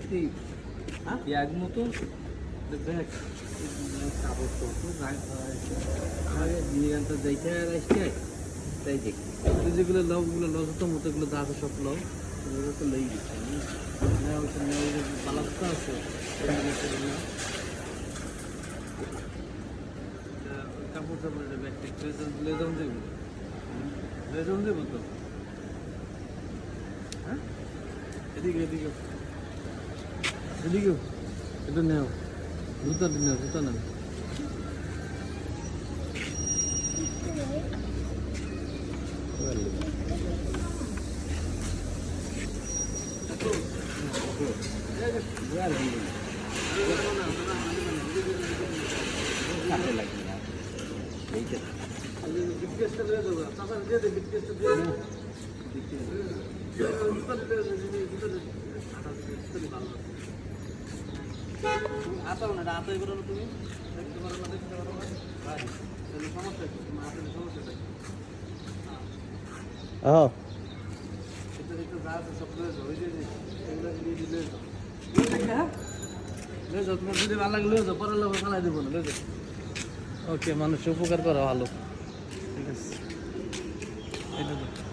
bag মতো bag কাপড় নিয়ে আনতে দেখে আসছে তাই দেখি যেগুলো লও ওগুলো লস হতো মতোগুলো যা আছে সব লও ওগুলো তো লই দিচ্ছে বালাস্তা আছে কাপড় চাপড়ের ব্যাগ লেজাম দেবো লেজাম দেবো তো হ্যাঁ এদিকে এদিকে এদিকে এটা নেও জুতা নেও জুতা নেও আতাও না আতাই করো তুমি দেখতে পারো না দেখতে পারো না সমস্যা কি তোমার হাতের সমস্যা থাকে এটা একটু যা আছে সব লয়ে যাও ওই যে এগুলো দিয়ে দিলে হ্যাঁ লয়ে যাও তোমার যদি ভালো লাগে লয়ে যাও পরে লোক চালাই দেবো না লয়ে যাও ওকে মানুষের উপকার করা ভালো ঠিক আছে এটা